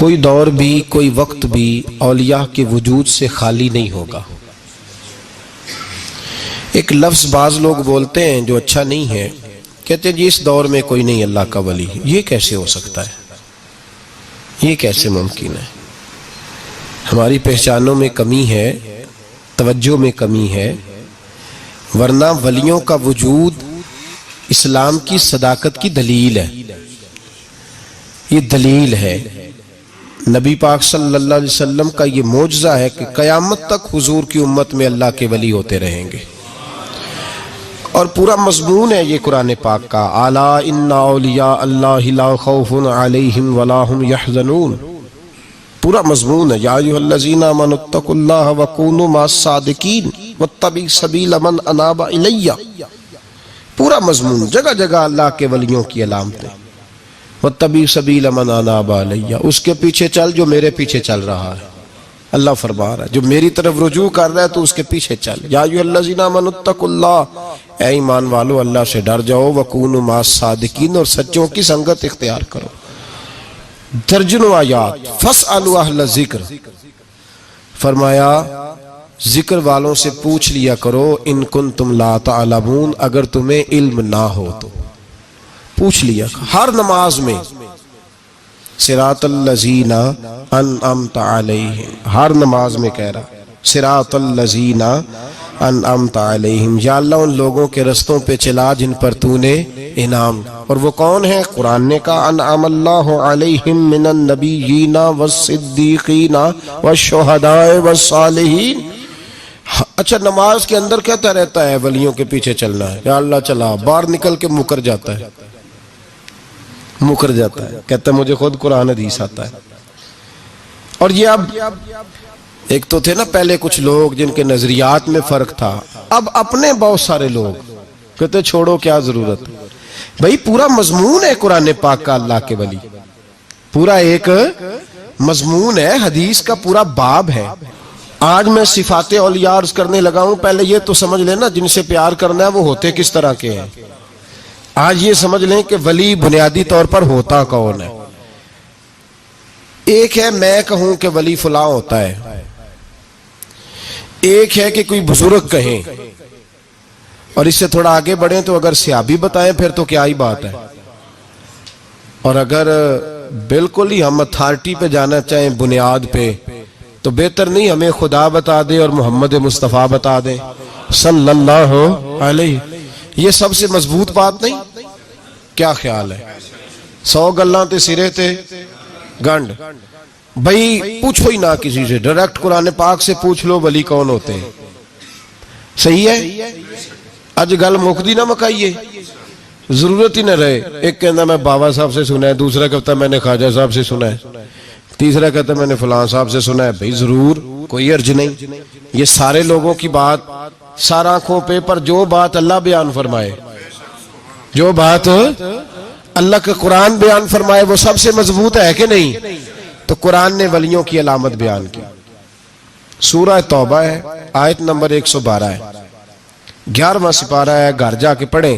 کوئی دور بھی کوئی وقت بھی اولیاء کے وجود سے خالی نہیں ہوگا۔ ایک لفظ بعض لوگ بولتے ہیں جو اچھا نہیں ہے، کہتے ہیں جی اس دور میں کوئی نہیں اللہ کا ولی۔ یہ کیسے ہو سکتا ہے؟ یہ کیسے ممکن ہے؟ ہماری پہچانوں میں کمی ہے، توجہ میں کمی ہے، ورنہ ولیوں کا وجود اسلام کی صداقت کی دلیل ہے۔ یہ دلیل ہے، نبی پاک صلی اللہ علیہ وسلم کا یہ معجزہ ہے کہ قیامت تک حضور کی امت میں اللہ کے ولی ہوتے رہیں گے، اور پورا مضمون ہے یہ قرآن پاک کا، الا ان اولیاء اللہ لا خوف علیہم ولا هم یحزنون۔ پورا مضمون ہے، یا ایھا الذین آمنوا اتقوا اللہ وکونوا مع الصادقین واتبعوا سبیل من اناب الی۔ پورا مضمون، جگہ جگہ اللہ کے ولیوں کی علامتیں، واتبعوا سبیل من اناب الی، اس کے پیچھے چل جو میرے پیچھے چل رہا ہے۔ اللہ فرما رہا ہے جو میری طرف رجوع کر رہا ہے تو اس کے پیچھے چل۔ یا ایھا الذین آمنوا اتقوا اللہ، اے ایمان والو اللہ سے ڈر جاؤ، وکونوا مع الصادقین، اور سچوں کی سنگت اختیار کرو۔ درجنوں آیات، فاسألوا اہل الذکر، فرمایا ذکر والوں سے پوچھ لیا کرو، ان کنتم لا تعلمون، اگر تمہیں علم نہ ہو تو پوچھ لیا کرو۔ ہر نماز میں صراط الذین انعمت علیہم، ہر نماز میں کہہ رہا صراط الذین انعمت علیہم، یا اللہ ان لوگوں کے رستوں پہ چلا جن پر تو نے انعام۔ اور وہ کون ہے؟ قرآن نے کہا انعم اللہ علیہم من النبیین والصدیقین والشہداء والصالحین۔ اچھا، نماز کے اندر کہتا رہتا ہے ولیوں کے پیچھے چلنا ہے، یا اللہ چلا، باہر نکل کے مکر جاتا ہے، کہتا ہے مجھے خود قرآن حدیث آتا ہے۔ اور یہ اب ایک تو تھے نا پہلے کچھ لوگ جن کے نظریات میں فرق تھا، اب اپنے بہت سارے لوگ کہتے چھوڑو کیا ضرورت ہے۔ بھئی پورا مضمون ہے قرآن پاک کا اللہ کے ولی، پورا ایک مضمون ہے، حدیث کا پورا باب ہے۔ آج میں صفات اولیاء عرض کرنے لگا ہوں، پہلے یہ تو سمجھ لینا جن سے پیار کرنا ہے وہ ہوتے کس طرح کے ہیں۔ آج یہ سمجھ لیں کہ ولی بنیادی طور پر ہوتا کون ہے۔ ایک ہے میں کہوں کہ ولی فلاں ہوتا ہے، ایک ہے کہ کوئی بزرگ کہیں، اور اس سے تھوڑا آگے بڑھیں تو اگر صحابی بتائیں پھر تو کیا ہی بات ہے، اور اگر بالکل ہی ہم اتھارٹی پہ جانا چاہیں بنیاد پہ تو بہتر نہیں ہمیں خدا بتا دے اور محمد مصطفیٰ بتا دے صلی اللہ علیہ۔ یہ سب سے مضبوط بات نہیں؟ کیا خیال ہے؟ 100 گلاں تے سرے تے گنڈ۔ بھئی پوچھو ہی نہ کسی سے، ڈائریکٹ قرآن پاک سے پوچھ لو ولی کون ہوتے ہیں۔ صحیح ہے؟ اج گل مکدی نہ مکائیے، ضرورت ہی نہ رہے۔ ایک کہنا میں بابا صاحب سے سنا ہے، دوسرا کہتا میں نے خواجہ صاحب سے سنا ہے، تیسرا کہتا میں نے فلاں صاحب سے سنا ہے۔ بھئی ضرور، کوئی عرض نہیں، یہ سارے لوگوں کی بات سارا آنکھوں پہ، پر جو بات اللہ بیان فرمائے، جو بات اللہ کا قرآن بیان فرمائے وہ سب سے مضبوط ہے کہ نہیں؟ تو قرآن نے ولیوں کی علامت بیان کی، سورہ توبہ ہے، آیت نمبر 112 ہے، 11واں سپارہ ہے، گھر جا کے پڑھیں۔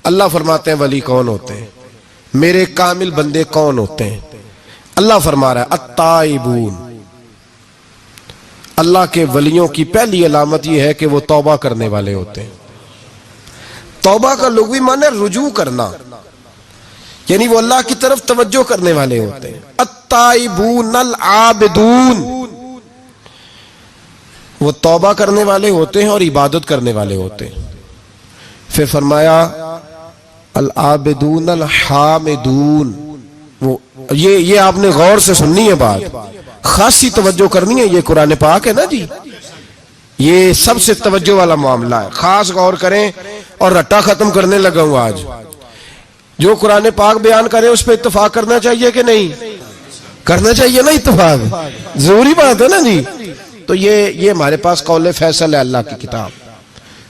اللہ فرماتے ہیں ولی کون ہوتے ہیں، میرے کامل بندے کون ہوتے ہیں۔ اللہ فرما رہا ہے التائبون، اللہ کے ولیوں کی پہلی علامت یہ ہے کہ وہ توبہ کرنے والے ہوتے ہیں۔ توبہ کا لغوی معنی ہے رجوع کرنا، یعنی وہ اللہ کی طرف توجہ کرنے والے ہوتے ہیں۔ التائبون العابدون، وہ توبہ کرنے والے ہوتے ہیں اور عبادت کرنے والے ہوتے ہیں۔ پھر فرمایا العابدون الحامدون، وہ یہ آپ نے غور سے سننی ہے بات، خاصی توجہ کرنی ہے، یہ قرآن پاک ہے نا جی، یہ سب سے توجہ والا معاملہ ہے، خاص غور کریں۔ اور رٹا ختم کرنے لگا ہوں آج، جو قرآن پاک بیان کرے اس پہ اتفاق کرنا چاہیے کہ نہیں؟ کرنا چاہیے نا اتفاق، ضروری بات ہے نا جی۔ تو یہ ہمارے پاس قول فیصل ہے اللہ کی کتاب،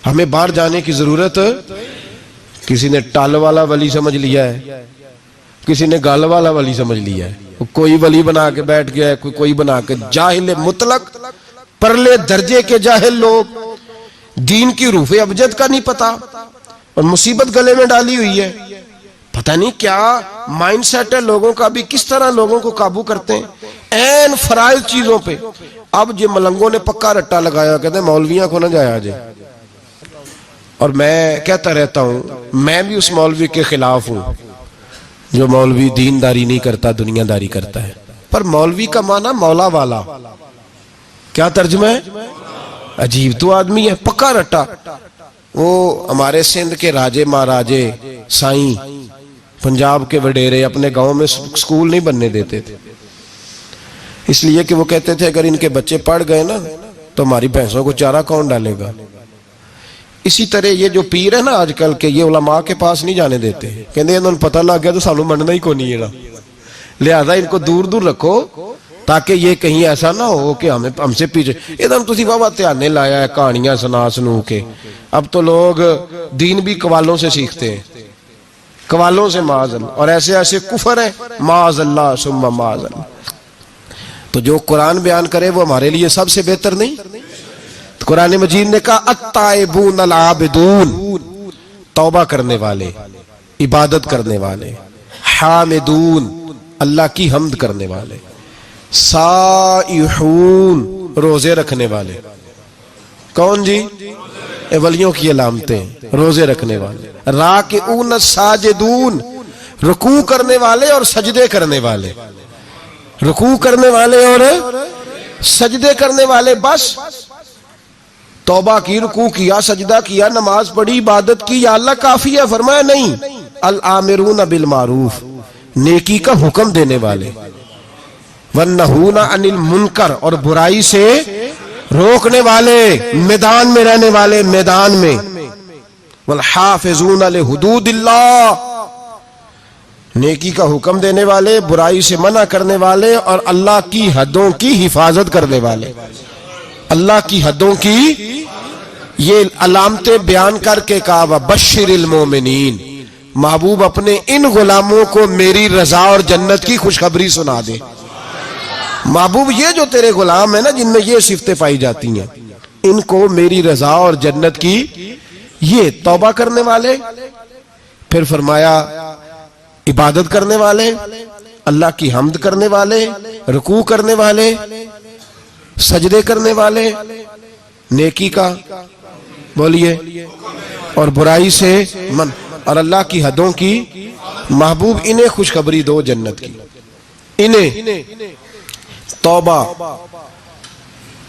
ہمیں باہر جانے کی ضرورت۔ کسی نے ٹال والا ولی سمجھ لیا ہے، کسی نے گال والا ولی سمجھ لیا ہے، کوئی ولی بنا کے بیٹھ گیا ہے، کوئی بنا کے جاہل مطلق، پرلے درجے کے جاہل لوگ، دین کی روح ابجد کا نہیں پتا، اور مصیبت گلے میں ڈالی ہوئی ہے۔ پتہ نہیں کیا مائنڈ سیٹ ہے لوگوں کا بھی, کس طرح لوگوں کو قابو کرتے ہیں این فرائض چیزوں پہ. اب یہ ملنگوں نے پکا رٹا لگایا, کہتے ہیں مولویاں کو نہ جایا جائے. اور میں کہتا رہتا ہوں میں بھی اس مولوی کے خلاف ہوں جو مولوی دینداری نہیں کرتا, دنیا داری کرتا ہے. پر مولوی کا معنی مولا والا, کیا ترجمہ ہے؟ عجیب تو آدمی ہے, پکا رٹا. وہ ہمارے سندھ کے راجے مہاراجے سائیں, پنجاب کے وڈیرے اپنے گاؤں میں سکول نہیں بننے دیتے تھے, اس لیے کہ وہ کہتے تھے اگر ان کے بچے پڑھ گئے نا تو ہماری بھینسوں کو چارہ کون ڈالے گا. اسی طرح یہ جو پیر ہے نا آج کل کے, یہ علماء کے پاس نہیں جانے دیتے, کہتے ہیں انہوں نے پتہ لگ گیا تو سانو مننا ہی کو نہیں ہے, لہذا ان کو دور دور رکھو تاکہ یہ کہیں ایسا نہ ہو کہ ہم سے پیچھے. ادھر تسی بابا تیانے لایا ہے کہانیاں سنا سنو کے. اب تو لوگ دین بھی قوالوں سے سیکھتے ہیں, قوالوں سے معاذ اللہ, اور ایسے ایسے کفر ہیں معاذ اللہ ثم معاذ اللہ. تو جو قرآن بیان کرے وہ ہمارے لیے سب سے بہتر نہیں. قرآن مجید نے کہا التائبون العابدون, توبہ کرنے والے, عبادت کرنے والے, حامدون, اللہ کی حمد کرنے والے, سائحون, روزے رکھنے والے. کون جی؟ ولیوں کی علامتیں, روزے رکھنے والے. راکعون ساجدون, رکوع کرنے والے اور سجدے کرنے والے, رکوع کرنے والے اور سجدے کرنے والے. بس توبہ کی, رکوع کیا, سجدہ کیا, نماز پڑھی, عبادت کی, یا اللہ کافی ہے؟ فرمایا نہیں. الآمرون بالمعروف, نیکی کا حکم دینے والے, والنہون عن المنکر, اور برائی سے روکنے والے, میدان میں رہنے والے, میدان میں. والحافظون لحدود اللہ, نیکی کا حکم دینے والے, برائی سے منع کرنے والے, اور اللہ کی حدوں کی حفاظت کرنے والے. اللہ کی حدوں کی یہ علامتیں بیان کر کے کہا وبشر المومنین, محبوب اپنے ان غلاموں کو میری رضا اور جنت کی خوشخبری سنا دے. محبوب یہ جو تیرے غلام ہیں نا جن میں یہ صفتیں پائی جاتی ہیں, ان کو میری رضا اور جنت کی, یہ توبہ کرنے والے, پھر فرمایا عبادت کرنے والے, اللہ کی حمد کرنے والے, رکوع کرنے والے, سجدے کرنے والے, نیکی کا بولیے اور برائی سے من, اور اللہ کی حدوں کی. محبوب انہیں خوشخبری دو جنت کی. انہیں توبہ,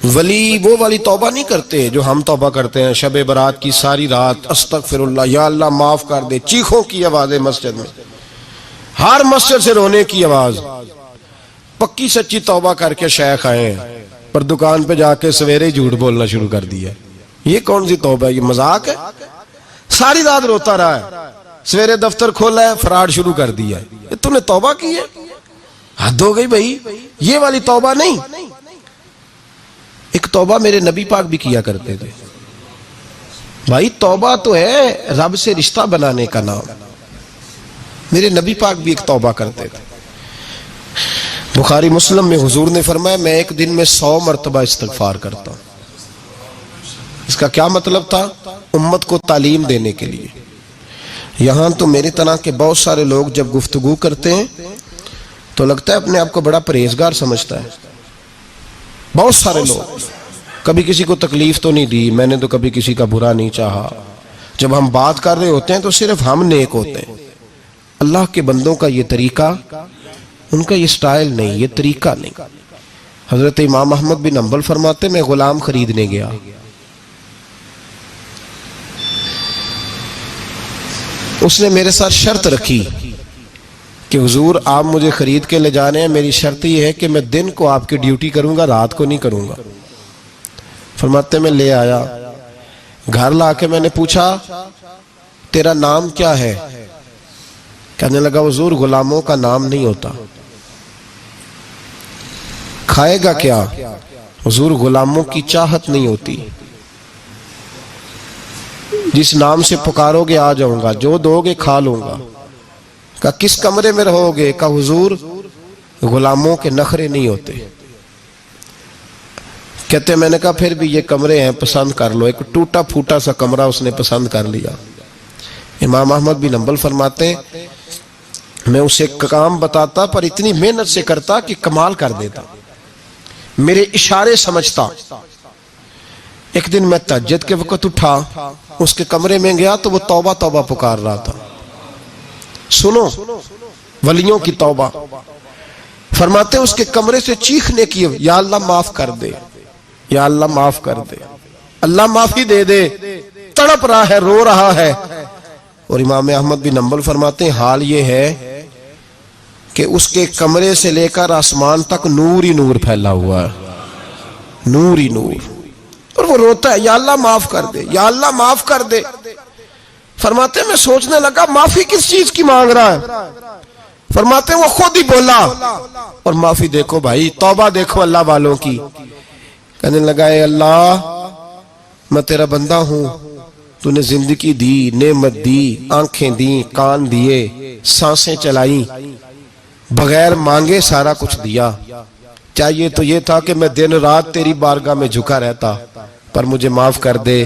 ولی وہ والی توبہ نہیں کرتے جو ہم توبہ کرتے ہیں شب برات کی ساری رات استغفر اللہ, یا اللہ معاف کر دے, چیخوں کی آوازیں مسجد میں, ہر مسجد سے رونے کی آواز. پکی سچی توبہ کر کے شیخ آئے ہیں پر دکان پہ جا کے سویرے جھوٹ بولنا شروع کر دیا. یہ کون سی توبہ ہے؟ یہ مذاق ہے. ساری رات روتا رہا ہے, سویرے دفتر کھولا ہے فراڈ شروع کر دیا ہے. تم نے توبہ کی ہے؟ حد ہو گئی بھائی, یہ والی توبہ نہیں. ایک توبہ میرے نبی پاک بھی کیا کرتے تھے. بھائی توبہ تو ہے رب سے رشتہ بنانے کا نام. میرے نبی پاک بھی ایک توبہ کرتے تھے. بخاری مسلم میں حضور نے فرمایا میں ایک دن میں 100 مرتبہ استغفار کرتا ہوں. اس کا کیا مطلب تھا؟ امت کو تعلیم دینے کے لیے. یہاں تو میری طرح کے بہت سارے لوگ جب گفتگو کرتے ہیں تو لگتا ہے اپنے آپ کو بڑا پرہیزگار سمجھتا ہے. بہت سارے لوگ, کبھی کسی کو تکلیف تو نہیں دی, میں نے تو کبھی کسی کا برا نہیں چاہا. جب ہم بات کر رہے ہوتے ہیں تو صرف ہم نیک ہوتے ہیں. اللہ کے بندوں کا یہ طریقہ, ان کا یہ سٹائل نہیں, یہ طریقہ نہیں. حضرت امام احمد بن حنبل فرماتے میں غلام خریدنے گیا, اس نے میرے ساتھ شرط رکھی کہ حضور آپ مجھے خرید کے لے جانے ہیں, میری شرط یہ ہے کہ میں دن کو آپ کی ڈیوٹی کروں گا, رات کو نہیں کروں گا. فرماتے میں لے آیا, گھر لا کے میں نے پوچھا تیرا نام کیا ہے؟ کہنے لگا حضور غلاموں کا نام نہیں ہوتا. کھائے گا کیا؟ حضور غلاموں کی چاہت نہیں ہوتی, جس نام سے پکارو گے آ جاؤں گا, جو دو گے کھا لوں گا. کہا کس کمرے میں رہو گے؟ کہا حضور غلاموں کے نخرے نہیں ہوتے. کہتے میں نے کہا پھر بھی یہ کمرے ہیں پسند کر لو. ایک ٹوٹا پھوٹا سا کمرہ اس نے پسند کر لیا. امام احمد بن حنبل فرماتے میں اسے کام بتاتا پر اتنی محنت سے کرتا کہ کمال کر دیتا، میرے اشارے سمجھتا۔ ایک دن میں تہجد کے وقت اٹھا، اس کے کمرے میں گیا تو وہ توبہ توبہ پکار رہا تھا۔ سنو ولیوں کی توبہ، فرماتے ہیں اس کے کمرے سے چیخنے کی، یا اللہ معاف کر دے، یا اللہ معاف کر دے، اللہ معافی دے دے، تڑپ رہا ہے، رو رہا ہے۔ اور امام احمد بن حنبل فرماتے ہیں حال یہ ہے کہ اس کے کمرے سے لے کر آسمان تک نور ہی نور پھیلا ہوا ہے، نور ہی نور، اور وہ روتا ہے یا اللہ معاف کر دے، یا اللہ معاف کر دے۔ فرماتے ہیں میں سوچنے لگا معافی کس چیز کی مانگ رہا ہے؟ فرماتے ہیں وہ خود ہی بولا، اور معافی دیکھو بھائی، توبہ دیکھو اللہ والوں کی، کہنے لگا اے اللہ میں تیرا بندہ ہوں، تو نے زندگی دی، نعمت دی، آنکھیں دی، کان دیے، سانسیں چلائیں، بغیر مانگے سارا کچھ دیا۔ چاہیے تو یہ تھا کہ میں دن رات تیری بارگاہ میں جھکا رہتا، پر مجھے معاف کر دے۔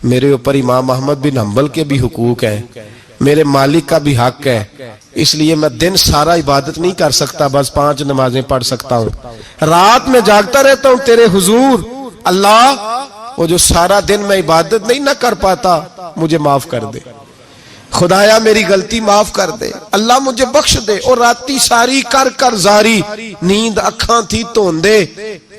میرے اوپر امام احمد بن حنبل کے بھی حقوق ہیں، میرے مالک کا بھی حق ہے، اس لیے میں دن سارا عبادت نہیں کر سکتا، بس 5 نمازیں پڑھ سکتا ہوں، رات میں جاگتا رہتا ہوں تیرے حضور۔ اللہ وہ جو سارا دن میں عبادت نہیں نہ کر پاتا مجھے معاف کر دے، خدایا میری غلطی معاف کر دے، اللہ مجھے بخش دے۔ اور راتی ساری کر کر زاری، نیند اکھاں تھی توندے،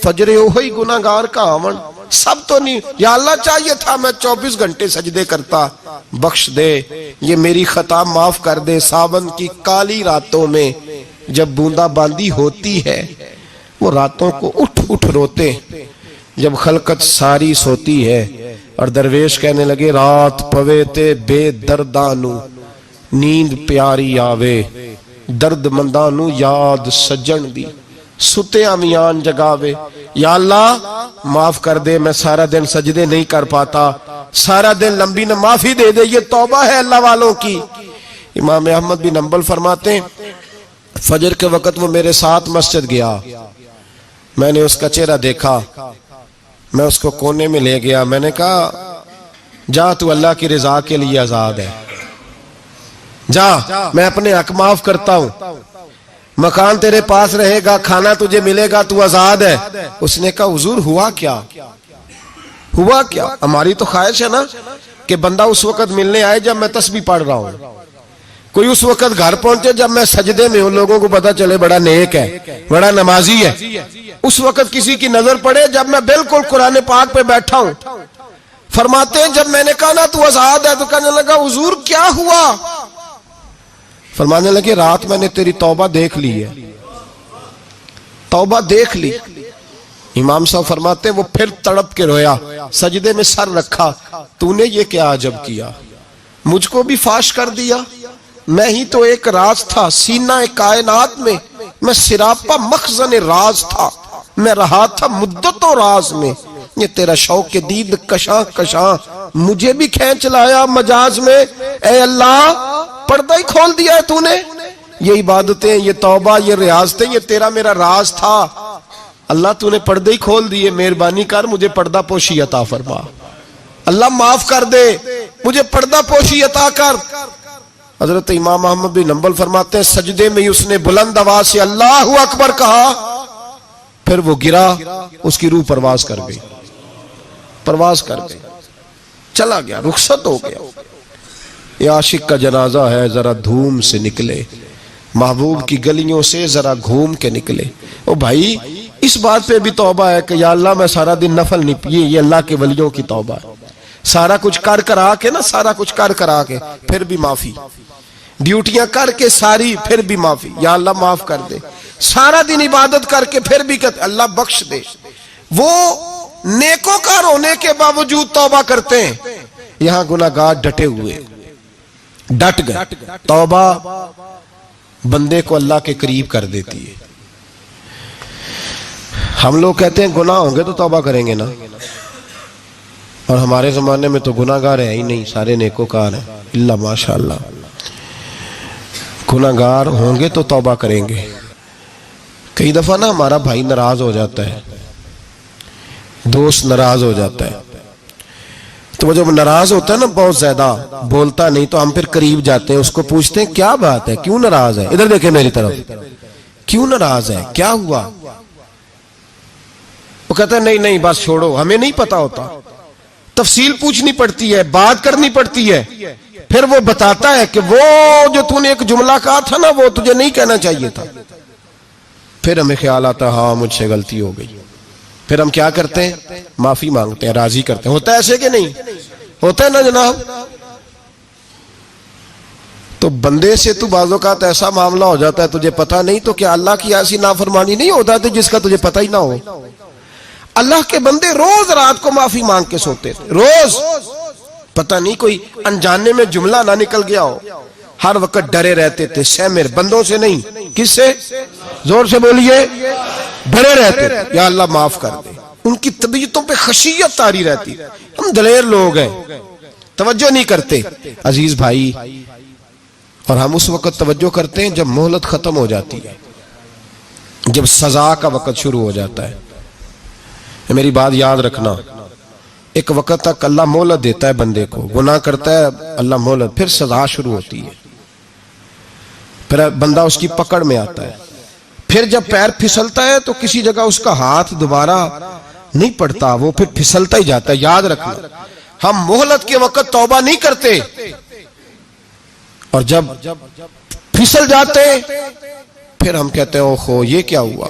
فجر اوہی گناہگار کا آون، سب تو نہیں، یا اللہ چاہیے تھا میں 24 گھنٹے سجدے کرتا، بخش دے، یہ میری خطا معاف کر دے۔ ساون کی کالی راتوں میں جب بوندا باندی ہوتی ہے، وہ راتوں کو اٹھ اٹھ روتے، جب خلقت ساری سوتی ہے، اور درویش کہنے لگے رات پوے تے بے دردانو، نیند پیاری آوے، درد مندانو یاد سجن دی، ستے امیان جگاوے۔ یا اللہ معاف کر دے، میں سارا دن سجدے نہیں کر پاتا، سارا دن لمبی نہ، معافی دے دے، یہ توبہ ہے اللہ والوں کی۔ امام احمد بن حنبل فرماتے ہیں فجر کے وقت وہ میرے ساتھ مسجد گیا، میں نے اس کا چہرہ دیکھا، میں اس کو کونے میں لے گیا، میں نے کہا جا تو اللہ کی رضا کے لیے آزاد ہے، جا میں اپنے حق معاف کرتا ہوں، مکان تیرے پاس رہے گا، کھانا تجھے ملے گا، تو آزاد ہے۔ اس نے کہا حضور ہوا کیا، ہوا کیا؟ ہماری تو خواہش ہے نا کہ بندہ اس وقت ملنے آئے جب میں تسبیح پڑھ رہا ہوں، کوئی اس وقت گھر پہنچے جب میں سجدے میں ہوں، لوگوں کو پتا چلے بڑا نیک ہے، بڑا نمازی ہے۔ اس وقت کسی کی نظر پڑے جب میں بالکل قرآن پاک پہ بیٹھا ہوں۔ فرماتے ہیں جب میں نے کہا نا تو آزاد ہے، تو کہنے لگا حضور کیا ہوا؟ فرمانے لگے رات میں نے تیری توبہ دیکھ لی ہے، توبہ دیکھ لی۔ امام صاحب فرماتے ہیں وہ پھر تڑپ کے رویا، سجدے میں سر رکھا، تو نے یہ کیا عجب کیا، مجھ کو بھی فاش کر دیا، میں ہی تو ایک راز تھا سینہ کائنات میں، میں سراپا مخزن راز تھا، میں رہا تھا مدتوں راز میں، یہ تیرا شوق دید کشاں کشاں مجھے بھی کھینچ لایا مجاز میں۔ اے اللہ پردہ ہی کھول دیا ہے تو نے، یہ عبادتیں، یہ توبہ، یہ ریاضتیں، یہ تیرا میرا راز تھا، اللہ تو نے پردے ہی کھول دیے، مہربانی کر مجھے پردہ پوشی عطا فرما، اللہ معاف کر دے، مجھے پردہ پوشی عطا کر۔ حضرت امام احمد بن حنبل فرماتے ہیں سجدے میں ہی اس نے بلند آواز سے اللہ اکبر کہا، پھر وہ گرا، اس کی روح پرواز کر گئی، پرواز کر گئی، چلا گیا، رخصت ہو گیا۔ یہ عاشق کا جنازہ ہے، ذرا دھوم سے نکلے، محبوب کی گلیوں سے ذرا گھوم کے نکلے۔ او بھائی اس بات پہ بھی توبہ ہے کہ یا اللہ میں سارا دن نفل نہیں پیے، یہ اللہ کے ولیوں کی توبہ ہے، سارا کچھ کر کر آ کے نا، سارا کچھ کر کر آ کے پھر بھی معافی، ڈیوٹیاں کر کے ساری پھر بھی معافی، یا اللہ معاف کر دے، سارا دن عبادت کر کے پھر بھی کہتے اللہ بخش دے۔ وہ نیکوکار ہونے کے باوجود توبہ کرتے ہیں، یہاں گناہگار ڈٹے ہوئے، ڈٹ گئے۔ توبہ بندے کو اللہ کے قریب کر دیتی ہے۔ ہم لوگ کہتے ہیں گناہ ہوں گے تو توبہ کریں گے نا، اور ہمارے زمانے میں تو گناہگار ہے ہی نہیں، سارے نیکوکار ہیں، اللہ ماشاءاللہ۔ گناہگار ہوں گے تو توبہ کریں گے۔ کئی دفعہ نا ہمارا بھائی ناراض ہو جاتا ہے، دوست ناراض ہو جاتا ہے، تو وہ جب ناراض ہوتا ہے نا بہت زیادہ، بولتا نہیں، تو ہم پھر قریب جاتے ہیں، اس کو پوچھتے ہیں کیا بات ہے، کیوں ناراض ہے، ادھر دیکھیں میری طرف، کیوں ناراض ہے، کیا ہوا؟ وہ کہتا ہے نہیں نہیں بس چھوڑو، ہمیں نہیں پتا ہوتا، تفصیل پوچھنی پڑتی ہے، بات کرنی پڑتی ہے، پھر وہ بتاتا ہے کہ وہ جو تو نے ایک جملہ کہا تھا نا وہ تجھے نہیں کہنا چاہیے تھا۔ پھر ہمیں خیال آتا ہاں مجھ سے غلطی ہو گئی، پھر ہم کیا کرتے ہیں؟ معافی مانگتے ہیں، راضی کرتے ہیں۔ ہوتا ہے ایسے کہ نہیں ہوتا ہے نا جناب؟ تو بندے سے تو بعض اوقات ایسا معاملہ ہو جاتا ہے تجھے پتا نہیں، تو کیا اللہ کی ایسی نافرمانی نہیں ہوتا تھا جس کا تجھے پتہ ہی نہ ہو؟ اللہ کے بندے روز رات کو معافی مانگ کے سوتے تھے، روز، پتہ نہیں کوئی انجانے میں جملہ نہ نکل گیا ہو، ہر وقت ڈرے رہتے تھے، سیمر بندوں سے نہیں، کس سے؟ زور سے بولیے، ڈرے رہتے تھے یا اللہ معاف کر دے۔ ان کی طبیعتوں پہ خشیت طاری رہتی۔ ہم دلیر لوگ ہیں، توجہ نہیں کرتے عزیز بھائی، اور ہم اس وقت توجہ کرتے ہیں جب مہلت ختم ہو جاتی ہے، جب سزا کا وقت شروع ہو جاتا ہے۔ میری بات یاد رکھنا، ایک وقت تک اللہ مہلت دیتا ہے بندے کو، گناہ کرتا ہے اللہ مہلت، پھر سزا شروع ہوتی ہے، پھر بندہ اس کی پکڑ میں آتا ہے، پھر جب پیر پھسلتا ہے تو کسی جگہ اس کا ہاتھ دوبارہ نہیں پڑتا، وہ پھر پھسلتا ہی جاتا ہے۔ یاد رکھنا، ہم مہلت کے وقت توبہ نہیں کرتے، اور جب پھسل جاتے پھر ہم کہتے ہیں اوہو یہ کیا ہوا۔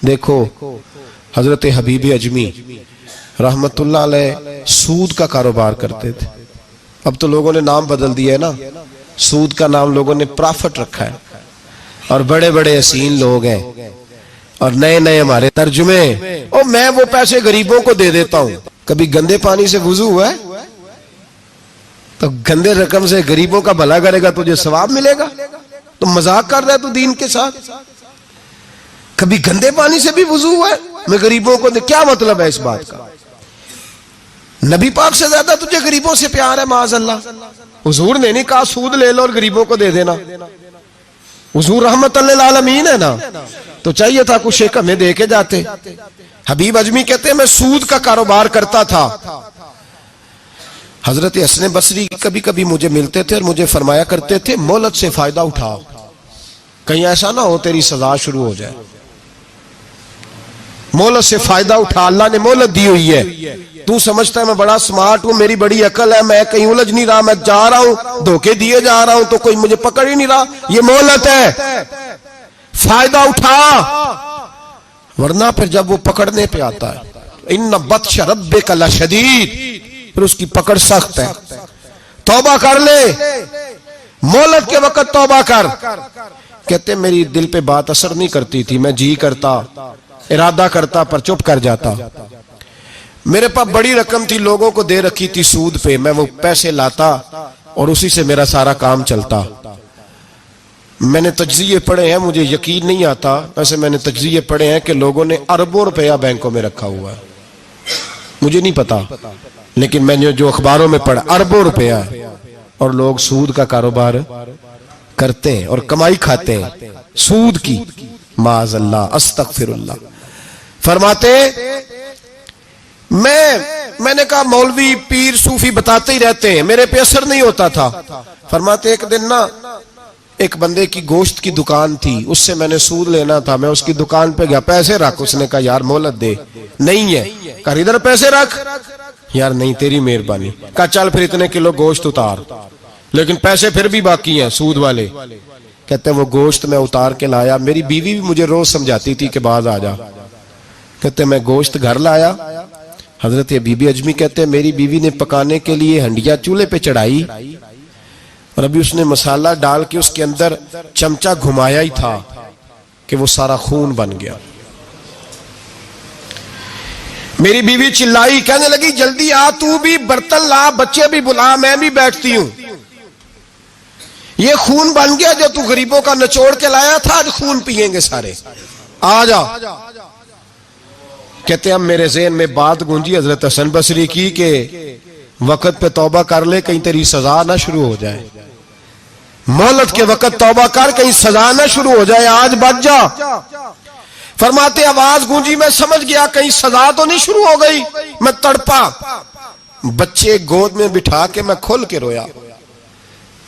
دیکھو حضرت حبیب اجمی رحمت اللہ علیہ سود کا کاروبار کرتے تھے، اب تو لوگوں نے نام بدل دیا ہے نا، سود کا نام لوگوں نے پرافٹ رکھا ہے، اور بڑے بڑے حسین لوگ ہیں، اور نئے نئے ہمارے ترجمے، اور میں وہ پیسے غریبوں کو دے دیتا ہوں۔ کبھی گندے پانی سے وضو ہوا ہے؟ تو گندے رقم سے غریبوں کا بھلا کرے گا تجھے ثواب ملے گا؟ تو مذاق کر رہا ہے تو دین کے ساتھ۔ کبھی گندے پانی سے بھی وضو ہوا ہے؟ میں غریبوں کو دے، کیا مطلب ہے اس بات کا؟ نبی پاک سے زیادہ تجھے غریبوں سے پیار ہے معاذ اللہ؟ حضور نے نہیں کہا سود لے لو اور غریبوں کو دے دینا، حضور رحمت للعالمین ہے نا، تو چاہیے تھا کچھ ایک ہمیں دے کے جاتے۔ حبیب اجمی کہتے ہیں میں سود کا کاروبار کرتا تھا۔ حضرت حسن بصری کبھی کبھی مجھے ملتے تھے اور مجھے فرمایا کرتے تھے مہلت سے فائدہ اٹھاؤ، کہیں ایسا نہ ہو تیری سزا شروع ہو جائے، مہلت سے فائدہ اٹھا، اللہ نے مہلت دی ہوئی ہے، تو سمجھتا ہے میں بڑا سمارٹ ہوں، میری بڑی عقل ہے، میں کہیں الجھ نہیں رہا، میں جا رہا ہوں دھوکے دیے جا رہا ہوں تو کوئی مجھے پکڑ ہی نہیں رہا، یہ مہلت ہے، فائدہ اٹھا، ورنہ پھر جب وہ پکڑنے پہ آتا ہے ان بطش ربک لشدید، پھر اس کی پکڑ سخت ہے۔ توبہ کر لے، مہلت کے وقت توبہ کر۔ کہتے میری دل پہ بات اثر نہیں کرتی تھی، میں جی کرتا، ارادہ کرتا پر چپ کر جاتا، میرے پاس بڑی رقم تھی لوگوں کو دے رکھی تھی سود پہ، میں وہ پیسے لاتا اور اسی سے میرا سارا کام چلتا۔ میں نے تجزیے پڑھے ہیں، مجھے یقین نہیں آتا، ویسے میں نے تجزیے پڑھے ہیں کہ لوگوں نے اربوں روپیہ بینکوں میں رکھا ہوا ہے، مجھے نہیں پتا، لیکن میں نے جو اخباروں میں پڑھا اربوں روپیہ ہے، اور لوگ سود کا کاروبار کرتے ہیں اور کمائی کھاتے ہیں سود کی، معاذ اللہ، استغفر اللہ۔ فرماتے میں نے کہا مولوی پیر صوفی بتاتے ہی رہتے ہیں، میرے پہ اثر نہیں ہوتا تھا۔ فرماتے ایک دن نا ایک بندے کی گوشت کی دکان تھی، اس سے میں نے سود لینا تھا، میں اس کی دکان پہ گیا، پیسے رکھ، اس نے کہا یار مہلت دے، نہیں ہے، کہا ادھر پیسے رکھ، یار نہیں تیری مہربانی، کہا چل پھر اتنے کلو گوشت اتار، لیکن پیسے پھر بھی باقی ہیں سود والے۔ کہتے ہیں وہ گوشت میں اتار کے لایا، میری بیوی بھی مجھے روز سمجھاتی تھی کہ باز آ جا، کہتے ہیں میں گوشت گھر لایا، حضرت بی بی اجمی کہتے ہیں میری بیوی نے پکانے کے لیے ہنڈیا چولہے پہ چڑھائی، اور ابھی اس نے مسالہ ڈال کے اس کے اندر چمچہ گھمایا ہی تھا کہ وہ سارا خون بن گیا۔ میری بیوی چلائی، کہنے لگی جلدی آ، تو بھی برتن لا، بچے بھی بلا، میں بھی بیٹھتی ہوں، یہ خون بن گیا جو تو غریبوں کا نچوڑ کے لایا تھا، آج خون پیئیں گے سارے، آ جا۔ کہتے ہیں اب میرے ذہن میں بات گونجی حضرت حسن بصری کی کہ وقت پہ توبہ کر لے، کہیں تیری سزا نہ شروع ہو جائے، مہلت کے وقت توبہ کر، کہیں سزا نہ شروع ہو جائے، آج بچ جا۔ فرماتے آواز گونجی، میں سمجھ گیا کہیں سزا تو نہیں شروع ہو گئی، میں تڑپا، بچے گود میں بٹھا کے میں کھول کے رویا.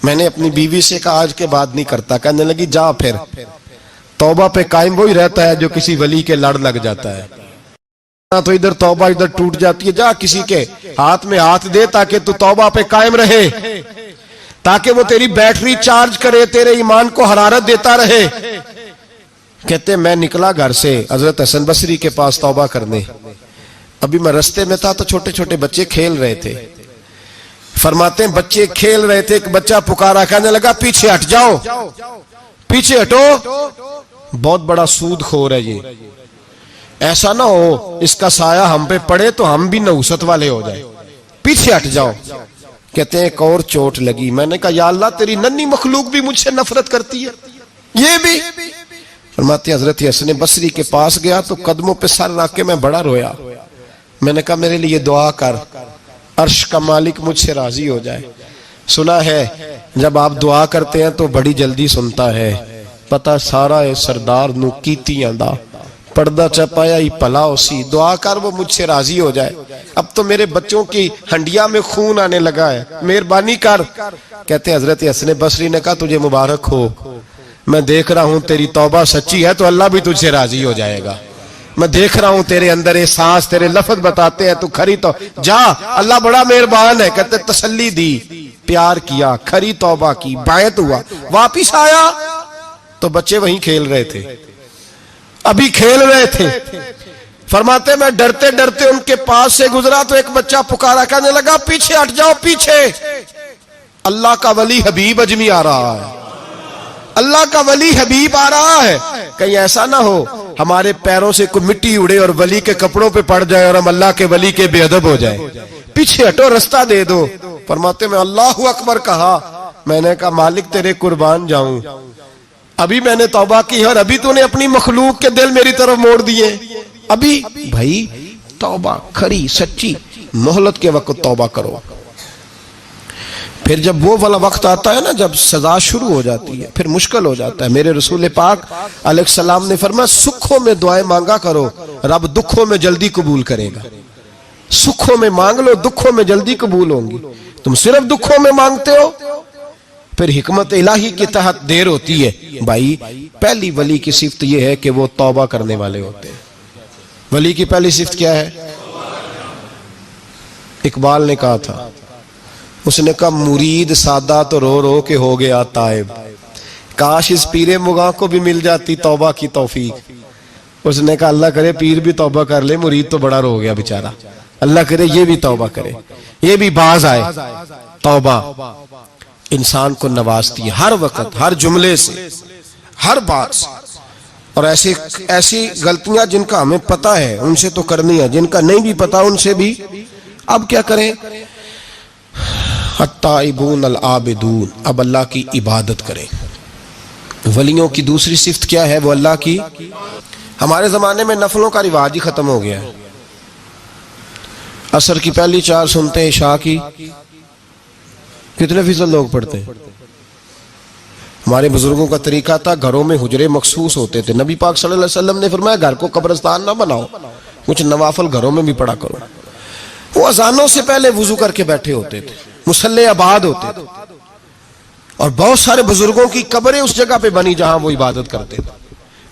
میں نے اپنی بیوی سے کہا آج کے بعد نہیں کرتا. کہنے لگی جا پھر. توبہ پہ قائم وہی رہتا ہے جو کسی ولی کے لڑ لگ جاتا ہے. تو ادھر توبہ ادھر ٹوٹ جاتی ہے. جا کسی کے ہاتھ میں ہاتھ دے تاکہ تو توبہ پہ قائم رہے, تاکہ وہ تیری بیٹری چارج کرے, تیرے ایمان کو حرارت دیتا رہے. کہتے میں نکلا گھر سے حضرت حسن بصری کے پاس توبہ کرنے. ابھی میں رستے میں تھا تو چھوٹے چھوٹے بچے کھیل رہے تھے. فرماتے ہیں بچے کھیل رہے تھے, ایک بچہ پکارا, کہنے لگا پیچھے ہٹ جاؤ, پیچھے ہٹو, بہت بڑا سود خور ہے یہ, ایسا نہ ہو اس کا سایہ ہم پہ پڑے تو ہم بھی نحوست والے ہو جائیں, پیچھے ہٹ جاؤ. کہتے ہیں ایک اور چوٹ لگی. میں نے کہا یا اللہ تیری ننھی مخلوق بھی مجھ سے نفرت کرتی ہے, یہ بھی. فرماتے ہیں حضرت حسن بصری کے پاس گیا تو قدموں پہ سر رکھ کے میں بڑا رویا. میں نے کہا میرے لیے دعا کر, عرش کا مالک مجھ سے راضی ہو جائے. سنا ہے جب آپ دعا کرتے ہیں تو بڑی جلدی سنتا ہے. پتہ سارا ہے سردار نو کیتیاں دا پردہ چپایا ہی پلا اسی. دعا کر وہ مجھ سے راضی ہو جائے. اب تو میرے بچوں کی ہنڈیا میں خون آنے لگا ہے, مہربانی کر. کہتے ہیں حضرت حسن بصری نے کہا تجھے مبارک ہو, میں دیکھ رہا ہوں تیری توبہ سچی ہے تو اللہ بھی تجھ سے راضی ہو جائے گا. میں دیکھ رہا ہوں تیرے اندر احساس, تیرے لفظ بتاتے ہیں تو کھری تو جا, اللہ بڑا مہربان ہے. کہتے تسلی دی, پیار کیا, کھری توبہ کی, بیعت ہوا, واپس آیا تو بچے وہیں کھیل رہے تھے, ابھی کھیل رہے تھے. فرماتے میں ڈرتے ڈرتے ان کے پاس سے گزرا تو ایک بچہ پکارا, کہنے لگا پیچھے ہٹ جاؤ, پیچھے. اللہ کا ولی حبیب اجمی آ رہا ہے, اللہ کا ولی حبیب آ رہا ہے. کہیں ایسا نہ ہو ہمارے پیروں سے کوئی مٹی اڑے اور ولی کے کپڑوں پہ پڑ جائے اور ہم اللہ کے ولی کے بے ادب ہو جائے. پیچھے ہٹو, رستہ دے دو. فرماتے میں اللہ اکبر کہا. میں نے کہا مالک تیرے قربان جاؤں, ابھی میں نے توبہ کی اور ابھی تو نے اپنی مخلوق کے دل میری طرف موڑ دیے. ابھی بھائی توبہ کھری سچی, مہلت کے وقت توبہ کرو. پھر جب وہ والا وقت آتا ہے نا جب سزا شروع ہو جاتی ہے پھر مشکل ہو جاتا ہے. میرے رسول پاک علیہ السلام نے فرمایا سکھوں میں دعائیں مانگا کرو, رب دکھوں میں جلدی قبول کرے گا. سکھوں میں مانگ لو, دکھوں میں جلدی قبول ہوں گی. تم صرف دکھوں میں مانگتے ہو پھر حکمت الہی کے تحت دیر ہوتی ہے. بھائی پہلی ولی کی صفت یہ ہے کہ وہ توبہ کرنے والے ہوتے ہیں. ولی کی پہلی صفت کیا ہے؟ اقبال نے کہا تھا, اس نے کہا مرید سادہ تو رو رو کے ہو گیا تائب, کاش اس پیر مغاں کو بھی مل جاتی توبہ کی توفیق. اس نے کہا اللہ کرے پیر بھی توبہ کر لے, مرید تو بڑا رو گیا بیچارہ, اللہ کرے یہ بھی توبہ کرے, یہ بھی باز آئے. توبہ انسان کو نوازتی ہے ہر وقت, ہر جملے سے, ہر بات سے. اور ایسی غلطیاں جن کا ہمیں پتہ ہے ان سے تو کرنی ہے, جن کا نہیں بھی پتہ ان سے بھی. اب کیا کریں؟ التائبون العابدون, اب اللہ کی عبادت کریں. ولیوں کی دوسری صفت کیا ہے؟ وہ اللہ کی. ہمارے زمانے میں نفلوں کا رواج ہی ختم ہو گیا ہے. عصر کی پہلی 4 سنتے ہیں, عشاء کی کتنے فیصد لوگ پڑھتے ہیں؟ ہمارے بزرگوں کا طریقہ تھا گھروں میں حجرے مخصوص ہوتے تھے. نبی پاک صلی اللہ علیہ وسلم نے فرمایا گھر کو قبرستان نہ بناؤ, کچھ نوافل گھروں میں بھی پڑھا کرو. وہ اذانوں سے پہلے وضو کر کے بیٹھے ہوتے تھے, مصلی آباد ہوتے تھے, اور بہت سارے بزرگوں کی قبریں اس جگہ پہ بنی جہاں وہ عبادت کرتے تھے.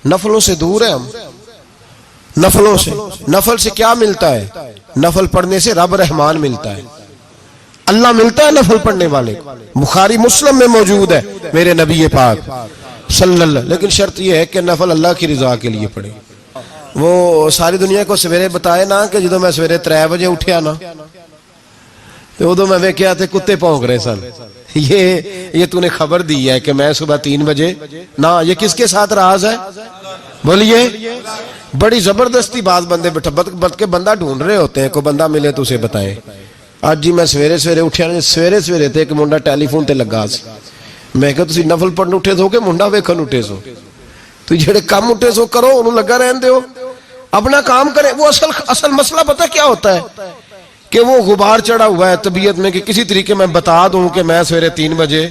نفلوں سے دور ہیں ہم, نفلوں سے. نفل سے کیا ملتا ہے؟ نفل پڑھنے سے رب رحمان ملتا ہے, اللہ ملتا ہے نفل پڑھنے والے. بخاری مسلم میں موجود ہے میرے نبی پاک صلی اللہ. لیکن شرط یہ ہے کہ نفل اللہ کی رضا کے لیے پڑھے. وہ ساری دنیا کو سویرے بتائے نا کہ جدو میں سویرے 3 بجے اٹھیا نا تو ادو میں ویکھیا تے کتے بھونک رہے سن. یہ تو نے خبر دی ہے کہ میں صبح 3 بجے نہ. یہ کس کے ساتھ راز ہے؟ بولیے. بڑی زبردستی بعض بندے بٹ کے بندہ ڈھونڈ رہے ہوتے ہیں, کوئی بندہ ملے تو اسے بتائیں. آج جی میں سویرے اٹھیا نا, سویرے تے ایک منڈا ٹیلی فون تے لگا سی. میں کہا تسی نفل پڑھن اٹھے سو کہ منڈا ویکھن اٹھے سو؟ تو جڑے کام اٹھے سو کرو, انہوں لگا رہن دیو, اپنا کام کریں. وہ اصل مسئلہ پتہ کیا ہوتا ہے کہ وہ غبار چڑھا ہوا ہے طبیعت میں کہ کسی طریقے میں بتا دوں کہ میں سویرے 3 بجے.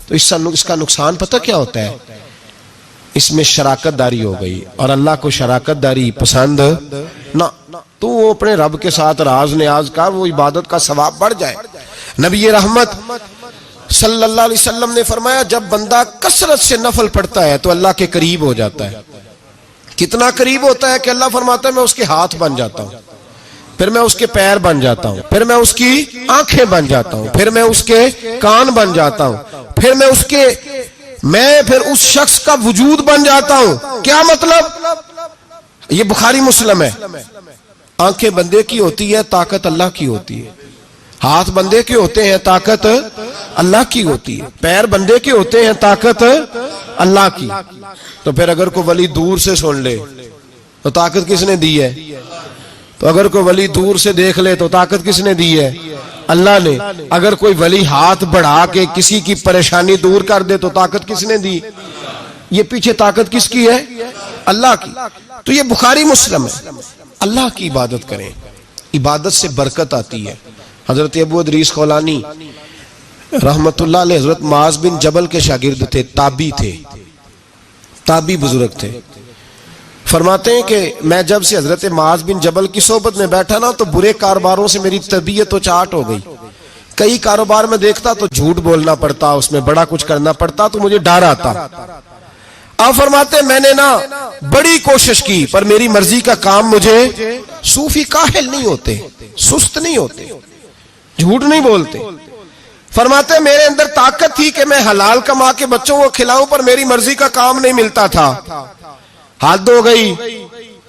تو اس کا نقصان پتہ کیا ہوتا ہے؟ اس میں شراکت داری ہو گئی, اور اللہ کو شراکت داری پسند نہ، تو وہ اپنے رب کے ساتھ راز نیاز کر، وہ عبادت کا ثواب بڑھ جائے۔ نبی رحمت صلی اللہ علیہ وسلم نے فرمایا جب بندہ کثرت سے نفل پڑھتا ہے تو اللہ کے قریب ہو جاتا ہے۔ کتنا قریب ہوتا ہے کہ اللہ فرماتا ہے میں اس کے ہاتھ بن جاتا ہوں، پھر میں اس کے پیر بن جاتا ہوں، پھر میں اس کی آنکھیں بن جاتا ہوں، پھر میں اس کے کان بن جاتا ہوں، پھر پھر اس شخص کا وجود بن جاتا ہوں۔ کیا مطلب؟ یہ بخاری مسلم ہے۔ آنکھیں بندے کی ہوتی ہے، طاقت اللہ کی ہوتی ہے۔ ہاتھ بندے کے ہوتے ہیں، طاقت اللہ کی ہوتی ہے۔ پیر بندے کے ہوتے ہیں، طاقت اللہ کی۔ تو پھر اگر کوئی ولی دور سے سن لے تو طاقت کس نے دی ہے؟ تو اگر کوئی ولی دور سے دیکھ لے تو طاقت کس نے دی ہے؟ اللہ نے۔ اگر کوئی ولی ہاتھ بڑھا کے کسی کی پریشانی دور کر دے تو طاقت کس نے دی؟ یہ پیچھے طاقت کس کی ہے؟ اللہ کی۔ تو یہ بخاری مسلم ہے۔ اللہ کی عبادت کریں، عبادت سے برکت آتی ہے۔ حضرت ابو ادریس خولانی رحمت اللہ علیہ حضرت معاذ بن جبل کے شاگرد تھے، تابعی بزرگ تھے۔ فرماتے ہیں کہ میں جب سے حضرت معاذ بن جبل کی صحبت میں بیٹھا نا تو برے کاروباروں سے میری طبیعت تو چاٹ ہو گئی۔ کئی کاروبار میں دیکھتا تو جھوٹ بولنا پڑتا، اس میں بڑا کچھ کرنا پڑتا، تو مجھے ڈر آتا۔ آپ فرماتے ہیں میں نے نا بڑی کوشش کی پر میری مرضی کا کام مجھے، صوفی کاہل نہیں ہوتے، سست نہیں ہوتے، جھوٹ نہیں بولتے۔ فرماتے ہیں میرے اندر طاقت تھی کہ میں حلال کما کے بچوں کو کھلاؤں پر میری مرضی کا کام نہیں ملتا تھا۔ حد ہو گئی۔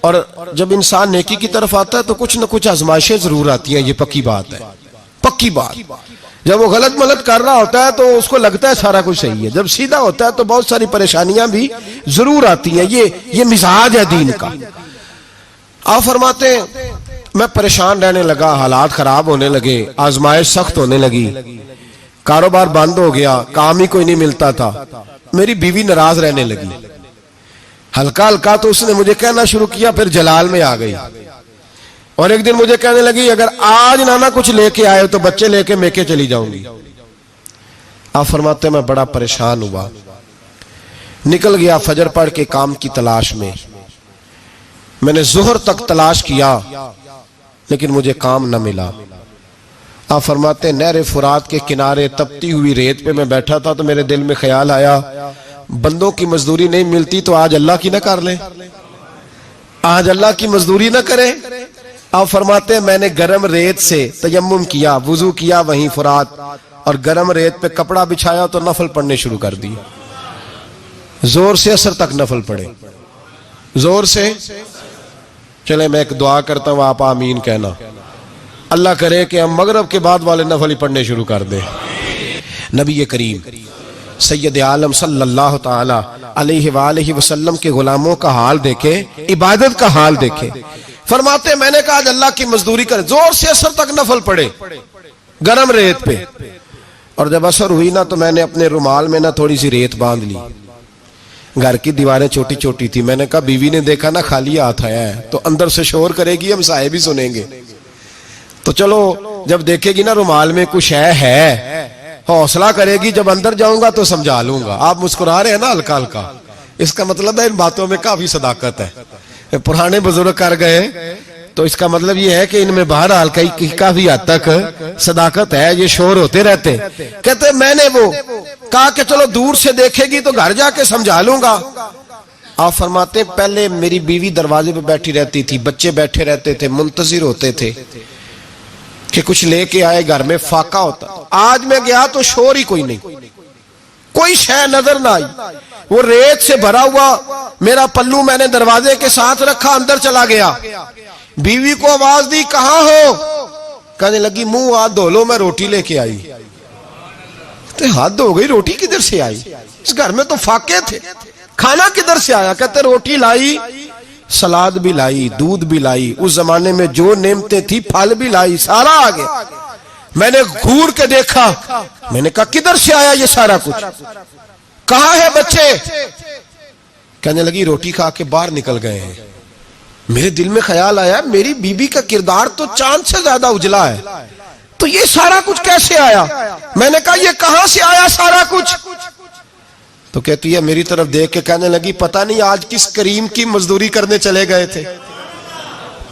اور جب انسان نیکی کی طرف آتا ہے تو کچھ نہ کچھ آزمائشیں ضرور آتی ہیں، یہ پکی بات ہے، پکی بات۔ جب وہ غلط ملت کر رہا ہوتا ہے تو اس کو لگتا ہے سارا کچھ صحیح ہے، جب سیدھا ہوتا ہے تو بہت ساری پریشانیاں بھی ضرور آتی ہیں، یہ مزاج ہے دین کا۔ آپ فرماتے ہیں میں پریشان رہنے لگا، حالات خراب ہونے لگے، آزمائش سخت ہونے لگی، کاروبار بند ہو گیا، کام ہی کوئی نہیں ملتا تھا۔ میری بیوی ناراض رہنے لگی، ہلکا ہلکا تو اس نے مجھے کہنا شروع کیا، پھر جلال میں آ گئی، اور ایک دن مجھے کہنے لگی اگر آج نانا کچھ لے کے آئے تو بچے لے کے میکے چلی جاؤں گی۔ آپ فرماتے ہیں میں بڑا پریشان ہوا، نکل گیا فجر پڑھ کے کام کی تلاش میں۔ میں نے ظہر تک تلاش کیا لیکن مجھے کام نہ ملا۔ آپ فرماتے ہیں نہر فرات کے کنارے تپتی ہوئی ریت پہ میں بیٹھا تھا تو میرے دل میں خیال آیا بندوں کی مزدوری نہیں ملتی تو آج اللہ کی نہ کر لیں، آج اللہ کی مزدوری نہ کریں۔ آپ فرماتے ہیں میں نے گرم ریت سے تیمم کیا، وضو کیا وہیں فرات، اور گرم ریت پہ کپڑا بچھایا تو نفل پڑھنے شروع کر دی، زور سے اثر تک نفل پڑھے، زور سے۔ چلے میں ایک دعا کرتا ہوں، آپ آمین کہنا، اللہ کرے کہ ہم مغرب کے بعد والے نفل ہی پڑھنے شروع کر دیں۔ نبی کریم سید عالم صلی اللہ تعالی علیہ وآلہ وسلم کے غلاموں کا حال دیکھے، عبادت کا حال دیکھے۔ فرماتے ہیں میں نے کہا آج اللہ کی مزدوری کرے، زور سے اثر تک نفل پڑھے گرم ریت پہ، اور جب اثر ہوئی نا تو میں نے اپنے رومال میں نا تھوڑی سی ریت باندھ لی۔ گھر کی دیواریں چھوٹی چھوٹی تھی، میں نے کہا بیوی نے دیکھا نا خالی ہاتھ آیا ہے تو اندر سے شور کرے گی، ہم سائے بھی سنیں گے، تو چلو جب دیکھے گی نا رومال میں کچھ ہے حوصلہ کرے گی، جب اندر جاؤں گا تو سمجھا لوں گا۔ آپ مسکرا رہے ہیں نا ہلکا ہلکا، اس کا مطلب ہے ان باتوں میں کافی صداقت ہے۔ پرانے بزرگ کر گئے تو اس کا مطلب یہ ہے کہ ان میں بہرحال کافی حد تک صداقت ہے، یہ شور ہوتے رہتے۔ کہتے میں نے وہ کہا کہ چلو دور سے دیکھے گی تو گھر جا کے سمجھا لوں گا۔ آپ فرماتے پہلے میری بیوی دروازے پہ بیٹھی رہتی تھی، بچے بیٹھے رہتے تھے، منتظر ہوتے تھے کہ کچھ لے کے آئے، گھر میں فاقہ ہوتا۔ آج میں گیا تو شور ہی کوئی نہیں، کوئی شے نظر نہ آئی، وہ ریت سے بھرا ہوا میرا پلو میں نے دروازے کے ساتھ رکھا، اندر چلا گیا، بیوی کو آواز دی کہاں ہو؟ کہنے لگی منہ ہاتھ دھو لو، میں روٹی لے کے آئی۔ تو ہاتھ دھو گئی، روٹی کدھر سے آئی؟ اس گھر میں تو فاقے تھے، کھانا کدھر سے آیا؟ کہتے روٹی لائی، سلاد بھی لائی، دودھ بھی لائی، اس زمانے میں جو نعمتیں تھی پھل بھی لائی، سارا آگے۔ میں نے گھور کے دیکھا، میں نے کہا کدھر سے آیا یہ سارا کچھ؟ کہاں ہے بچے؟ کہنے لگی روٹی کھا کے باہر نکل گئے ہیں۔ میرے دل میں خیال آیا میری بیوی کا کردار تو چاند سے زیادہ اجلا ہے، تو یہ سارا کچھ کیسے آیا؟ میں نے کہا یہ کہاں سے آیا سارا کچھ؟ تو کہتی ہے میری طرف دیکھ کے کہنے لگی پتہ نہیں آج کس کریم کی مزدوری کرنے چلے گئے تھے،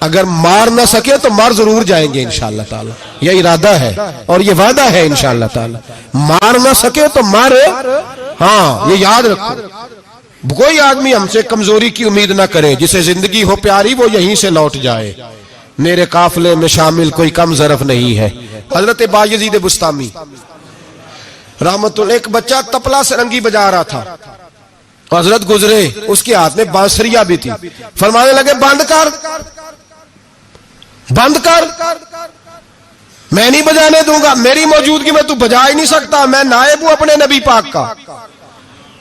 اگر مار نہ سکے تو مار ضرور جائیں گے انشاءاللہ تعالی، یہ ارادہ ہے اور یہ وعدہ ہے انشاءاللہ تعالی. مار نہ سکے تو مار، ہاں یہ یاد رکھو. کوئی آدمی ہم سے کمزوری کی امید نہ کرے، جسے زندگی ہو پیاری وہ یہیں سے لوٹ جائے. میرے قافلے میں شامل کوئی کم ظرف نہیں ہے. حضرت بایزید بسطامی رحمت اللہ، ایک بچہ تپلا سرنگی بجا رہا تھا، حضرت گزرے، اس کے ہاتھ میں بانسریہ بھی تھی. فرمانے لگے بند کر، بند کر، میں نہیں بجانے دوں گا، میری موجودگی میں تو بجا ہی نہیں سکتا، میں نائب ہوں اپنے نبی پاک کا،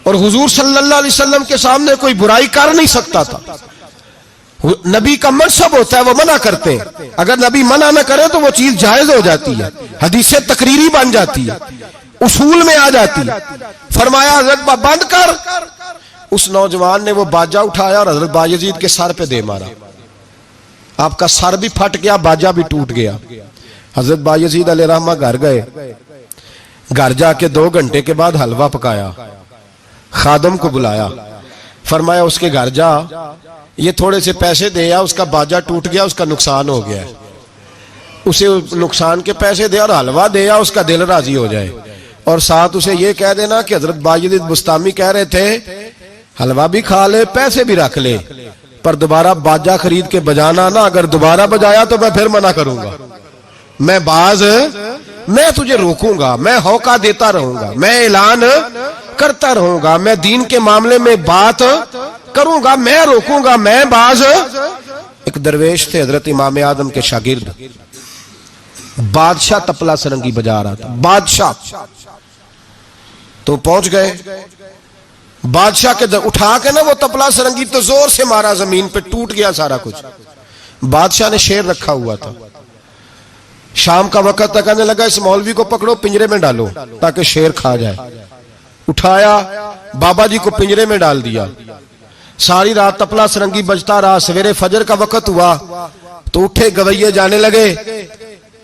اور حضور صلی اللہ علیہ وسلم کے سامنے کوئی برائی کر نہیں سکتا تھا. نبی کا منصب ہوتا ہے وہ منع کرتے ہیں، اگر نبی منع نہ کرے تو وہ چیز جائز ہو جاتی ہے، حدیث تقریری بن جاتی ہے، اصول میں آ جاتی ہے. فرمایا حضرت بند کر. اس نوجوان نے وہ باجا اٹھایا اور حضرت بایزید کے سر پہ دے مارا. آپ کا سر بھی پھٹ گیا، باجا بھی ٹوٹ گیا. حضرت بایزید علیہ رحمہ گھر گئے، گھر جا کے 2 گھنٹے کے بعد حلوہ پکایا، خادم کو بلایا، فرمایا اس کے گھر جا، یہ تھوڑے سے پیسے دے یا، اس کا باجا ٹوٹ گیا، اس کا نقصان ہو گیا ہے، اسے نقصان کے پیسے دے اور حلوہ دے یا، اس کا دل راضی ہو جائے. اور ساتھ اسے یہ کہہ دینا کہ حضرت بایزید بسطامی کہہ رہے تھے حلوہ بھی کھا لے، پیسے بھی رکھ لے، پر دوبارہ باجا خرید کے بجانا نا، اگر دوبارہ بجایا تو میں پھر منع کروں گا، میں تجھے روکوں گا، میں ہوکا دیتا رہوں گا، میں اعلان کرتا رہوں گا، میں دین کے معاملے میں بات کروں گا، میں روکوں گا، میں باز. ایک درویش تھے حضرت امام اعظم کے شاگرد، بادشاہ تپلا سرنگی بجا رہا تھا، بادشاہ تو پہنچ گئے. بادشاہ کے اٹھا کے نا وہ تپلا سرنگی تو زور سے مارا، زمین پہ ٹوٹ گیا سارا کچھ. بادشاہ نے شیر رکھا ہوا تھا، شام کا وقت تک کہنے لگا اس مولوی کو پکڑو پنجرے میں ڈالو تاکہ شیر کھا جائے. اٹھایا، بابا جی کو پنجرے میں ڈال دیا. ساری رات تپلا سرنگی بجتا رہا. سویرے فجر کا وقت ہوا تو اٹھے گویے جانے لگے.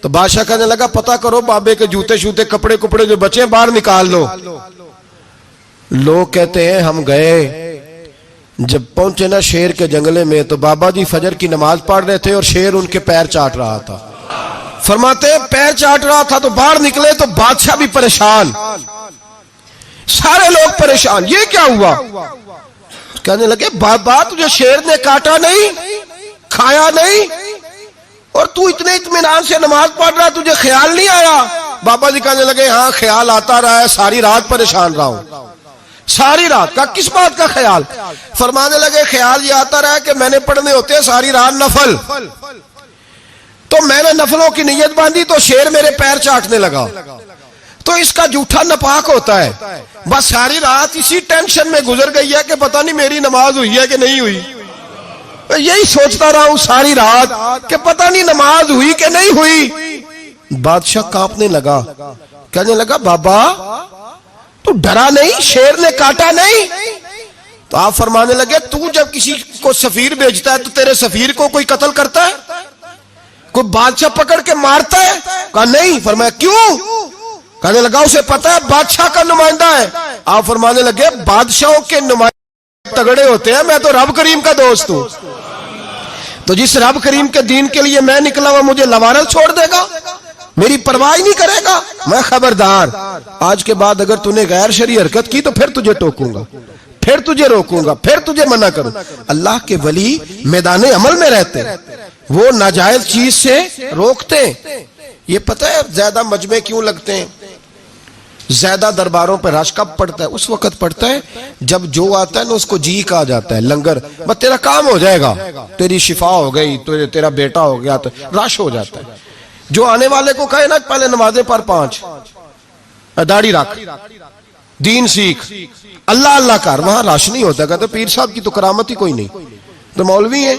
تو بادشاہ کہنے لگا پتہ کرو بابے کے جوتے شوتے کپڑے کپڑے جو بچے باہر نکال لو. لوگ کہتے ہیں ہم گئے، جب پہنچے نا شیر کے جنگلے میں تو بابا جی فجر کی نماز پڑھ رہے تھے اور شیر ان کے پیر چاٹ رہا تھا. فرماتے ہیں پیر چاٹ رہا تھا تو باہر نکلے تو بادشاہ بھی پریشان، سارے لوگ پریشان، یہ کیا ہوا؟ کہنے لگے بابا تجھے شیر نے کاٹا نہیں، کھایا نہیں، اور تو اتنے اطمینان سے نماز پڑھ رہا، تجھے خیال نہیں آیا؟ بابا جی کہنے لگے ہاں خیال آتا رہا ہے، ساری رات پریشان رہا ہوں. ساری رات کا کس بات کا خیال؟ فرمانے لگے خیال یہ آتا رہا کہ میں نے پڑھنے ہوتے ہیں ساری رات نفل، تو میں نے نفلوں کی نیت باندھی تو شیر میرے پیر چاٹنے لگا، تو اس کا جھوٹا ناپاک ہوتا ہے. بس ساری رات اسی ٹینشن میں گزر گئی ہے کہ پتہ نہیں میری نماز ہوئی ہے کہ نہیں ہوئی. یہی سوچتا رہا ہوں ساری رات کہ پتہ نہیں نماز ہوئی کہ نہیں ہوئی. بادشاہ کانپنے لگا، کہنے لگا بابا تو ڈرا نہیں، شیر نے کاٹا نہیں؟ تو آپ فرمانے لگے تو جب کسی کو سفیر بھیجتا ہے تو تیرے سفیر کو کوئی قتل کرتا ہے؟ کوئی بادشاہ پکڑ کے مارتا ہے؟ کہا نہیں. فرمایا کیوں؟ کہنے لگا اسے پتا ہے بادشاہ کا نمائندہ ہے. آپ فرمانے لگے بادشاہوں کے نمائندے تگڑے ہوتے ہیں، میں تو رب کریم کا دوست ہوں، تو جس رب کریم کے دین کے لیے میں نکلا ہوا مجھے لوارل چھوڑ دے گا، میری پرواہ نہیں کرے گا؟ میں خبردار، آج کے بعد اگر تو نے غیر شرعی حرکت کی تو پھر تجھے ٹوکوں گا، پھر تجھے روکوں گا، پھر تجھے منع کروں. اللہ کے ولی میدان عمل میں رہتے ہیں، وہ ناجائز چیز سے روکتے ہیں. یہ پتہ ہے زیادہ مجمع کیوں لگتے ہیں، زیادہ درباروں پہ رش کب پڑتا ہے؟ اس وقت پڑتا ہے جب جو آتا ہے نا اس کو جی کہا جاتا ہے لنگر، بس تیرا کام ہو جائے گا، تیری شفا ہو گئی، تیرا بیٹا ہو گیا، تو رش ہو جاتا ہے. جو آنے والے کو کہے نا پہلے نمازیں پر 5، داڑھی رکھ، دین سیکھ، اللہ اللہ کر، وہاں رش نہیں ہوتا. کہتے پیر صاحب کی تو کرامت ہی کوئی نہیں، تو مولوی ہیں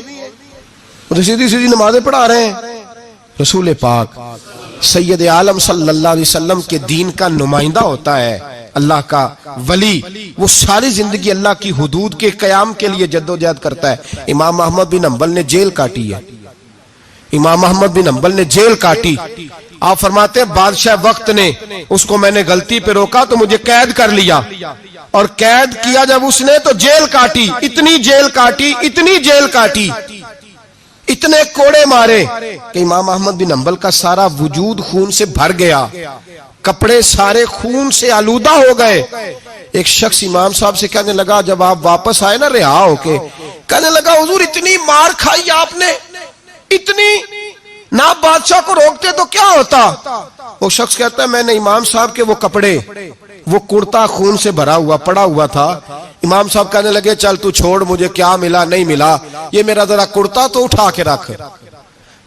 تو سیدھی سیدھی نمازیں پڑھا رہے ہیں. رسول پاک سید عالم صلی اللہ علیہ وسلم کے دین کا نمائندہ ہوتا ہے اللہ کا ولی، وہ ساری زندگی اللہ کی حدود کے قیام کے لیے جدوجہد کرتا ہے. امام احمد بن حنبل نے جیل کاٹی ہے، امام احمد بن حنبل نے جیل کاٹی. آپ فرماتے ہیں بادشاہ وقت نے اس کو میں نے غلطی پہ روکا تو مجھے قید کر لیا، اور قید کیا جب اس نے تو جیل کاٹی، اتنی جیل کاٹی، اتنی جیل کاٹی، اتنے کوڑے مارے کہ امام احمد بن حنبل کا سارا وجود خون سے بھر گیا، کپڑے سارے خون سے آلودہ ہو گئے۔ ایک شخص امام صاحب سے کہنے لگا جب آپ واپس آئے نا رہا ہو کے، کہنے لگا حضور اتنی مار کھائی آپ نے، اتنی، نہ بادشاہ کو روکتے تو کیا ہوتا؟ وہ شخص کہتا ہے میں نے امام صاحب کے وہ کپڑے، وہ کرتا خون سے بھرا ہوا پڑا ہوا تھا، امام صاحب کہنے لگے چل تو چھوڑ، مجھے کیا ملا نہیں ملا، یہ میرا ذرا کرتا تو اٹھا کے رکھ،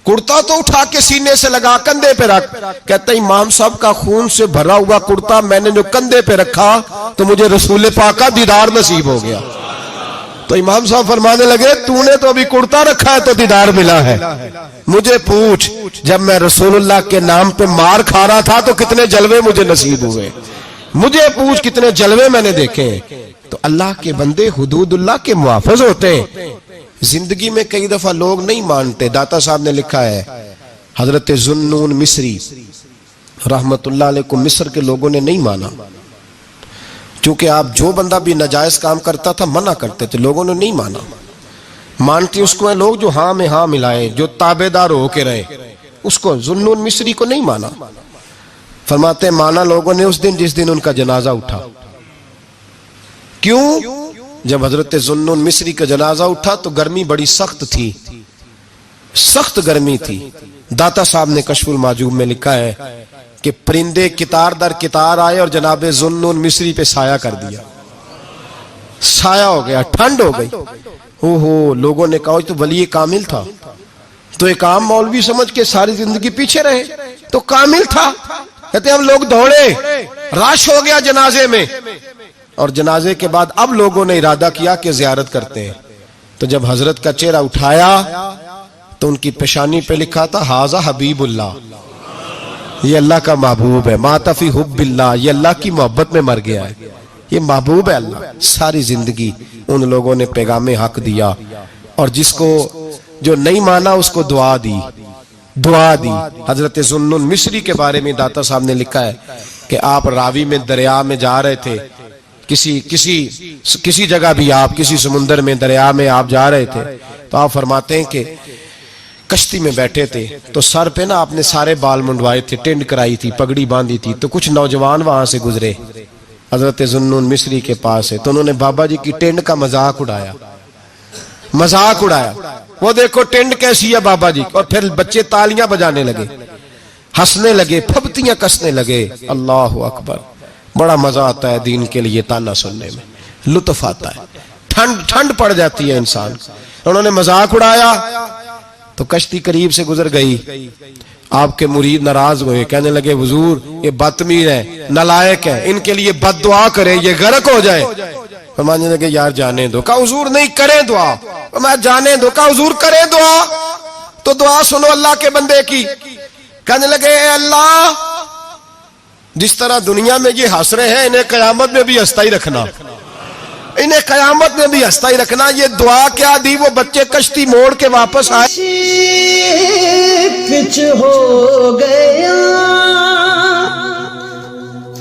کرتا تو اٹھا کے سینے سے لگا کندھے پہ رکھ۔ کہتا ہے امام صاحب کا خون سے بھرا ہوا کرتا میں نے جو کندھے پہ رکھا تو مجھے رسول پاک کا دیدار نصیب ہو گیا۔ تو امام صاحب فرمانے لگے تو نے تو ابھی کرتا رکھا ہے تو دیدار ملا ہے، مجھے پوچھ جب میں رسول اللہ کے نام پہ مار کھا رہا تھا تو کتنے جلوے مجھے نصیب ہوئے، مجھے پوچھ کتنے جلوے میں نے دیکھے۔ تو اللہ کے بندے حدود اللہ کے محافظ ہوتے ہیں۔ زندگی میں کئی دفعہ لوگ نہیں مانتے، داتا صاحب نے لکھا ہے حضرت ذوالنون مصری رحمت اللہ علیہ کو مصر کے لوگوں نے نہیں مانا، چونکہ آپ جو بندہ بھی ناجائز کام کرتا تھا منع کرتے تھے، لوگوں نے نہیں مانا۔ مانتے اس کو ہیں لوگ جو ہاں میں ہاں ملائے، جو تابع دار ہو کے رہے، اس کو ذوالنون مصری کو نہیں مانا۔ فرماتے مانا لوگوں نے اس دن جس دن ان کا جنازہ اٹھا۔ کیوں؟ جب حضرت ذوالنون مصری کا جنازہ اٹھا تو گرمی بڑی سخت تھی، سخت گرمی تھی۔ داتا صاحب نے کشف المحجوب میں لکھا ہے کہ پرندے کتار در کتار آئے اور جناب ذوالنون مصری پہ سایہ کر دیا، سایہ ہو گیا، ٹھنڈ ہو گئی۔ لوگوں نے کہا تو ولی کامل تھا، تو ایک عام مولوی سمجھ کے ساری زندگی پیچھے رہے، تو کامل تھا۔ کہتے ہم لوگ دوڑے، رش ہو گیا جنازے میں، اور جنازے کے بعد اب لوگوں نے ارادہ کیا کہ زیارت کرتے ہیں۔ تو جب حضرت کا چہرہ اٹھایا تو ان کی پیشانی پہ لکھا تھا ھذا حبیب اللہ، یہ اللہ کا محبوب ہے، مات فی حب اللہ، یہ اللہ کی محبت میں مر گیا ہے، یہ محبوب ہے اللہ۔ ساری زندگی ان لوگوں نے پیغام حق دیا، اور جس کو جو نہیں مانا اس کو دعا دی، دعا دی۔ حضرت ذوالنون مصری کے بارے میں داتا صاحب نے لکھا ہے کہ آپ راوی میں دریا میں جا رہے تھے، کسی جگہ بھی آپ کسی سمندر میں دریا میں آپ جا رہے تھے، تو آپ فرماتے ہیں کہ کشتی میں بیٹھے تھے تو سر پہ نا آپ نے سارے بال منڈوائے تھے، ٹینڈ کرائی تھی، پگڑی باندھی تھی، تو کچھ نوجوان وہاں سے گزرے حضرت ذوالنون مصری کے پاس ہے، تو انہوں نے بابا جی کی ٹینڈ کا مذاق اڑایا، مذاق اڑایا، وہ دیکھو ٹینڈ کیسی ہے بابا جی، اور پھر بچے تالیاں بجانے لگے، ہنسنے لگے، پھپتیاں کسنے لگے۔ اللہ اکبر، بڑا مزہ آتا ہے دین کے لیے تانا سننے میں، لطف آتا ہے، ٹھنڈ پڑ جاتی ہے انسان۔ انہوں نے مذاق اڑایا تو کشتی قریب سے گزر گئی، آپ کے مرید ناراض ہوئے، کہنے لگے حضور یہ بدتمیز ہے، نالائق ہے، ان کے لیے بد دعا کریں یہ غرق ہو جائے۔ فرمانے لگے یار جانے دو، کہا حضور نہیں کریں دعا، میں جانے دو، کہا حضور کریں دعا، تو دعا سنو اللہ کے بندے کی۔ کہنے لگے اے اللہ جس طرح دنیا میں یہ ہنس رہے ہیں انہیں قیامت میں بھی ہنستا ہی رکھنا، انہیں قیامت میں بھی ہنستا ہی رکھنا۔ یہ دعا کیا دی، وہ بچے کشتی موڑ کے واپس آئے، پچ ہو گیا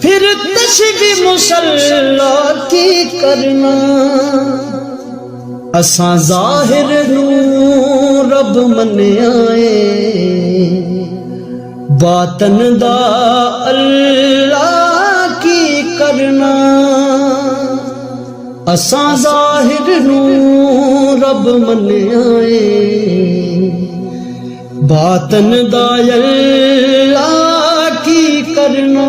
پھر تشبیہ مصلی کی کرنا، اساں ظاہر نو رب من آئے، باطن دا اللہ کی کرنا، اساں ظاہر نو رب من آئے، باطن دا اللہ کی کرنا۔